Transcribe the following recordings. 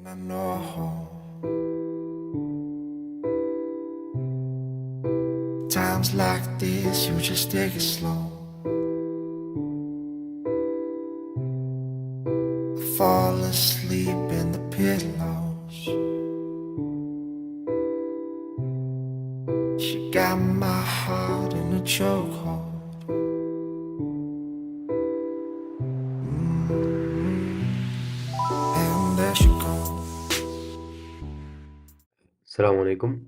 I know times like this, you just take it slow. Fall asleep in the pillows. She got my heart in a chokehold. And there she goes. Assalamu alaikum.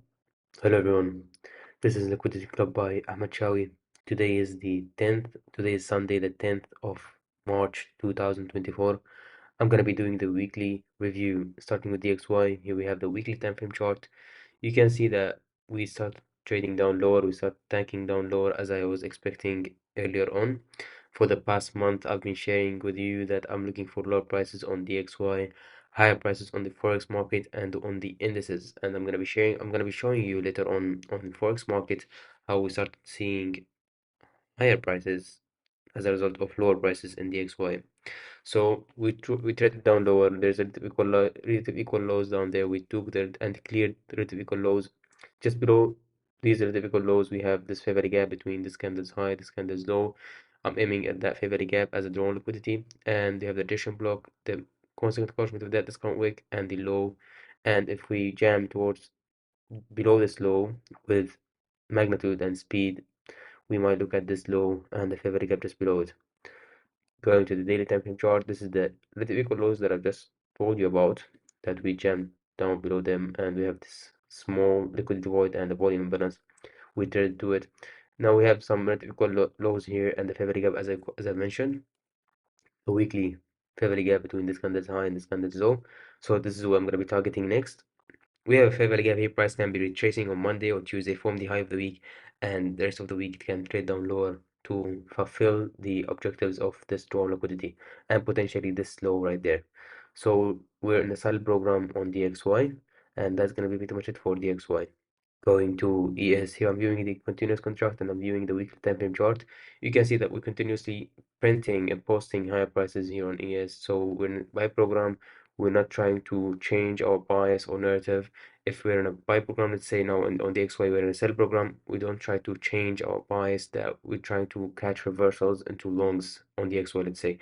Hello everyone. This is Liquidity Club by Ahmed Shawi. Today is the 10th. Today is Sunday, the 10th of March 2024. I'm gonna be doing the weekly review, starting with DXY. Here we have the weekly time frame chart. You can see that we start trading down lower, we start tanking down lower as I was expecting earlier on. For the past month, I've been sharing with you that I'm looking for lower prices on DXY, higher prices on the Forex market and on the indices. And I'm gonna be showing you later on the Forex market how we start seeing higher prices as a result of lower prices in DXY. So we traded down lower. There's a relative equal lows down there. We took that and cleared the relative equal lows. Just below these relative equal lows, we have this favorite gap between this candle's high, this candle's low. I'm aiming at that favorite gap as a drawn liquidity, and they have the addition block, the consequent caution of that discount wick, and the low. And if we jam towards below this low with magnitude and speed, we might look at this low and the favorite gap just below it. Going to the daily time frame chart, this is the relative equal lows that I've just told you about that we jammed down below them, and we have this small liquidity void and the volume imbalance. We traded to it. Now we have some relative equal lows here and the favorite gap as I mentioned, a weekly favorite gap between this candle's high and this candle's low. So this is what I'm going to be targeting next. We have a fair value gap here. Price can be retracing on Monday or Tuesday from the high of the week, and the rest of the week it can trade down lower to fulfill the objectives of this drawn liquidity and potentially this low right there. So we're in a solid program on DXY, and that's gonna be pretty much it for DXY. Going to ES here, I'm viewing the continuous contract and I'm viewing the weekly time frame chart. You can see that we're continuously printing and posting higher prices here on ES. So we're in buy program. We're not trying to change our bias or narrative. If we're in a buy program, let's say now on the XY, we're in a sell program, we don't try to change our bias, that we're trying to catch reversals into longs on the XY, let's say.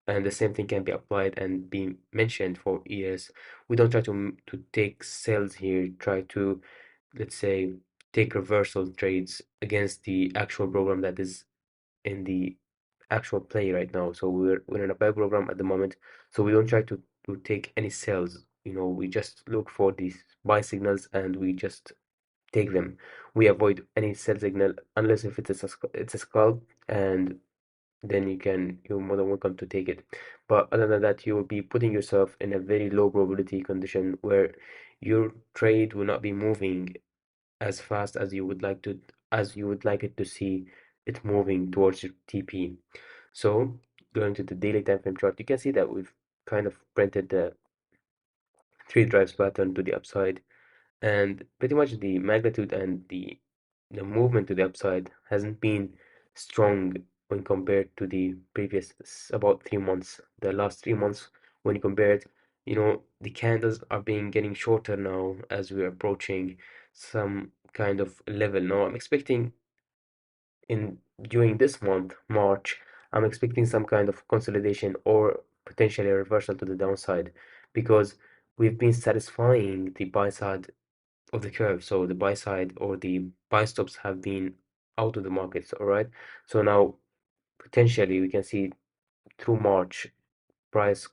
And the same thing can be applied and be mentioned for ES. We don't try to take sells here, try to, let's say, take reversal trades against the actual program that is in the actual play right now. So we're in a buy program at the moment. So we don't try to take any sells. We just look for these buy signals and we just take them. We avoid any sell signal unless if it's a scalp, and then you're more than welcome to take it. But other than that, you will be putting yourself in a very low probability condition where your trade will not be moving as fast as you would like it to see it moving towards your TP. So going to the daily time frame chart, you can see that we've kind of printed the three drives pattern to the upside, and pretty much the magnitude and the movement to the upside hasn't been strong when compared to the previous about 3 months. The last 3 months, when you compare it, the candles are being getting shorter now as we're approaching some kind of level. Now I'm expecting in during this month, March, I'm expecting some kind of consolidation or potentially a reversal to the downside, because we've been satisfying the buy side of the curve. So the buy side or the buy stops have been out of the markets, all right? So now potentially we can see through March price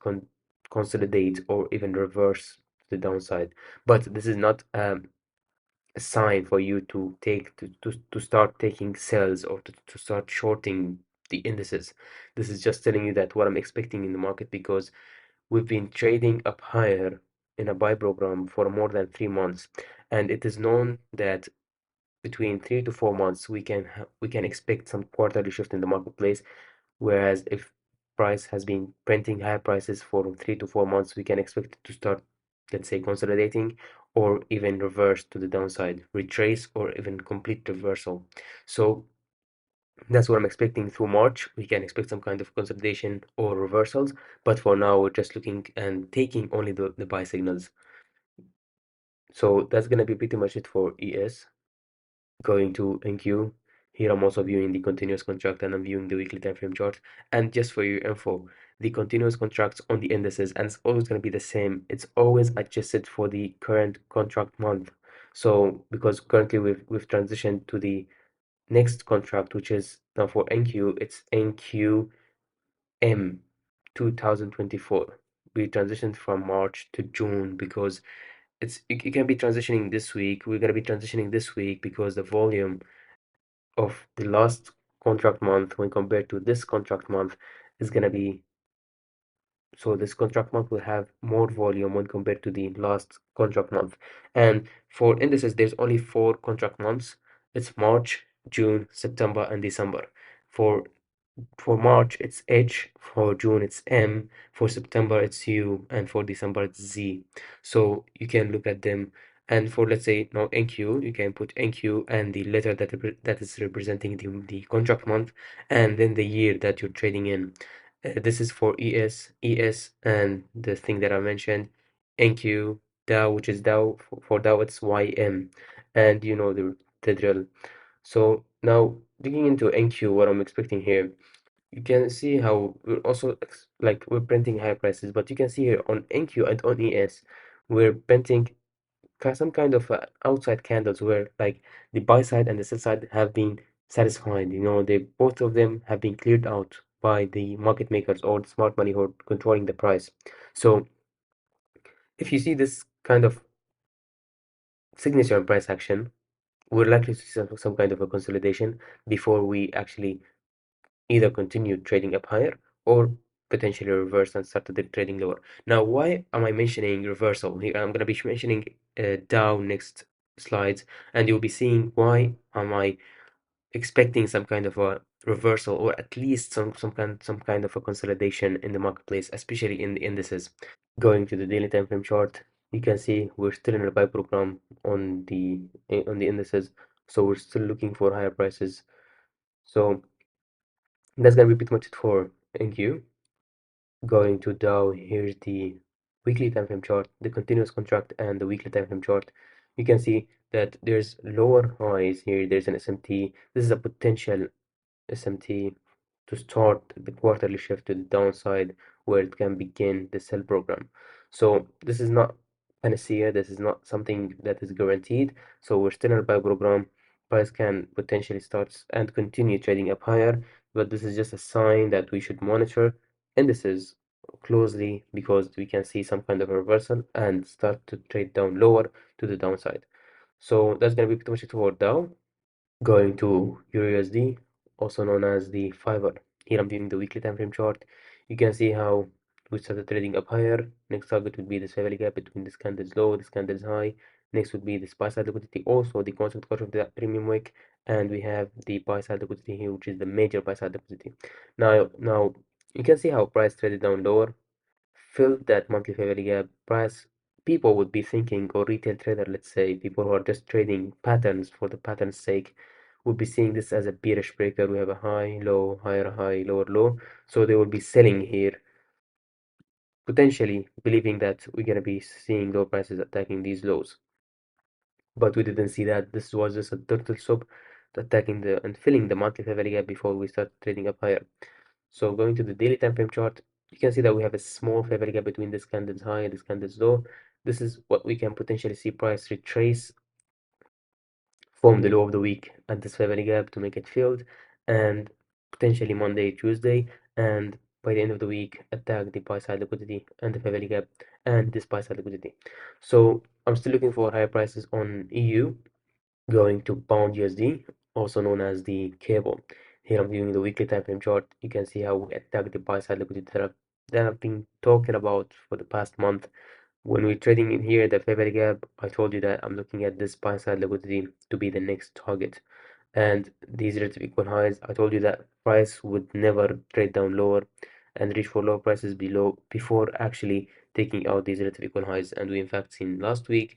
consolidate or even reverse to the downside. But this is not a sign for you to start taking sells or to start shorting the indices. This is just telling you that what I'm expecting in the market, because we've been trading up higher in a buy program for more than 3 months, and it is known that between 3 to 4 months we can expect some quarterly shift in the marketplace. Whereas if price has been printing higher prices for 3 to 4 months, we can expect it to start, let's say, consolidating or even reverse to the downside, retrace or even complete reversal. So That's what I'm expecting through March. We can expect some kind of consolidation or reversals, but for now, we're just looking and taking only the buy signals. So that's gonna be pretty much it for ES. Going to NQ. Here I'm also viewing the continuous contract and I'm viewing the weekly time frame chart. And just for your info, the continuous contracts on the indices, and it's always going to be the same. It's always adjusted for the current contract month. So because currently we've transitioned to the next contract, which is now for NQ, it's NQM 2024. We transitioned from March to June because it can be transitioning this week. We're gonna be transitioning this week because the volume of the last contract month when compared to this contract month is gonna be, so this contract month will have more volume when compared to the last contract month. And for indices, there's only 4 contract months. It's March, June, September, and December. For for March, it's H, for June, it's M, for September, it's U, and for December, it's Z. So you can look at them. And for, let's say, now NQ, you can put NQ and the letter that is representing the contract month, and then the year that you're trading in. This is for ES, and the thing that I mentioned, NQ, Dow, which is Dow, for Dow, it's YM, and you know the drill. So now digging into NQ, what I'm expecting here, you can see how we're also like we're printing higher prices, but you can see here on NQ and on ES, we're printing some kind of outside candles where like the buy side and the sell side have been satisfied. You know, they both of them have been cleared out by the market makers or the smart money who are controlling the price. So if you see this kind of signature and price action, we're likely to see some kind of a consolidation before we actually either continue trading up higher or potentially reverse and start the trading lower. Now, why am I mentioning reversal here? I'm going to be mentioning Dow next slides, and you'll be seeing why am I expecting some kind of a reversal or at least some kind of a consolidation in the marketplace, especially in the indices. Going to the daily time frame chart, you can see we're still in a buy program on the indices, so we're still looking for higher prices. So that's gonna be pretty much it for NQ. Going to Dow, here's the weekly time frame chart, the continuous contract, and the weekly time frame chart. You can see that there's lower highs here. There's an SMT. This is a potential SMT to start the quarterly shift to the downside where it can begin the sell program. So this is not panacea. This is not something that is guaranteed. So we're still in a buy program. Price can potentially start and continue trading up higher, but this is just a sign that we should monitor indices closely because we can see some kind of a reversal and start to trade down lower to the downside. So that's gonna be pretty much it for Dow. Going to EURUSD, also known as the fiver. Here I'm viewing the weekly time frame chart. You can see how we started trading up higher. Next target would be this heavy gap between this candle's low, this candle's high. Next would be the buy side liquidity, also the constant cut of the premium wick, and we have the buy side liquidity here, which is the major buy side liquidity. Now you can see how price traded down lower, filled that monthly fair value gap. Price, people would be thinking, or retail trader, let's say, people who are just trading patterns for the pattern's sake, would be seeing this as a bearish breaker. We have a high, low, higher high, lower low. So they will be selling here, potentially believing that we're going to be seeing low prices attacking these lows. But we didn't see that. This was just a turtle soup attacking the and filling the monthly fair value gap before we start trading up higher. So going to the daily time frame chart, you can see that we have a small fair value gap between this candle's high and this candle's low. This is what we can potentially see price retrace from the low of the week at this fair value gap to make it filled, and potentially Monday, Tuesday, and by the end of the week attack the buy side liquidity and the fair value gap and this buy side liquidity. So I'm still looking for higher prices on EU. Going to pound USD, also known as the cable. Here I'm viewing the weekly time frame chart. You can see how we attack the buy side liquidity that I've been talking about for the past month. When we're trading in here, the fair value gap, I told you that I'm looking at this buy side liquidity to be the next target. And these relative equal highs, I told you that price would never trade down lower and reach for lower prices below before actually taking out these relative equal highs. And we in fact seen last week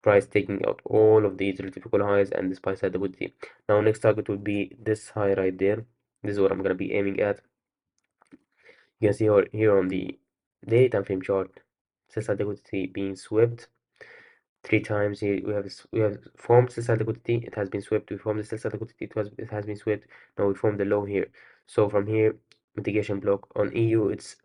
price taking out all of these relative highs and this buy side liquidity. Now next target would be this high right there. This is what I'm gonna be aiming at. You can see here on the daily time frame chart, sell side liquidity being swept three times. Here we have formed sell side liquidity. It has been swept. We formed the sell side liquidity. It has been swept. Now we formed the low here. So from here, mitigation block on EU. It's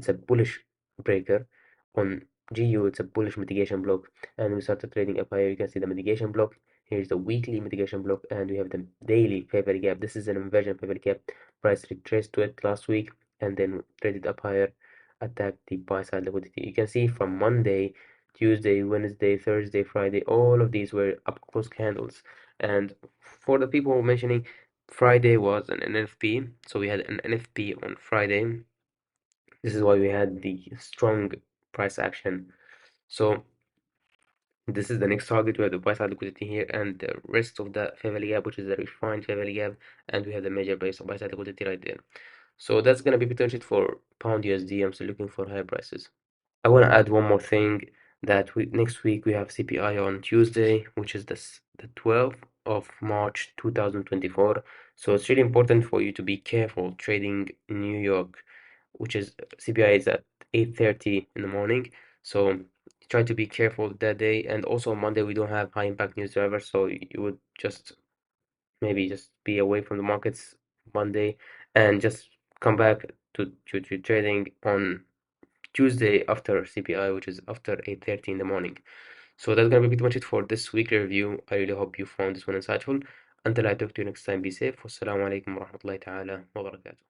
a bullish breaker. On GU, it's a bullish mitigation block, and we started trading up higher. You can see the mitigation block. Here's the weekly mitigation block, and we have the daily fair value gap. This is an inversion fair value gap. Price retraced to it last week, and then traded up higher, attacked the buy side liquidity. You can see from Monday, Tuesday, Wednesday, Thursday, Friday, all of these were up close candles. And for the people mentioning, Friday was an NFP, so we had an NFP on Friday. This is why we had the strong price action. So this is the next target. We have the buy side liquidity here, and the rest of the fair value gap, which is the refined fair value gap, and we have the major buy side liquidity right there. So that's gonna be potential for pound USD. I'm still looking for higher prices. I want to add one more thing that next week we have CPI on Tuesday, which is the 12th of March 2024. So it's really important for you to be careful trading in New York, which is CPI is at 8:30 in the morning. So try to be careful that day. And also on Monday we don't have high impact news drivers, so you would just maybe just be away from the markets Monday and just come back to trading on Tuesday after CPI, which is after 8:30 in the morning. So that's gonna be pretty much it for this weekly review. I really hope you found this one insightful. Until I talk to you next time, be safe. Wassalamu alaikum wa rahmatullahi ta'ala wa barakatuh.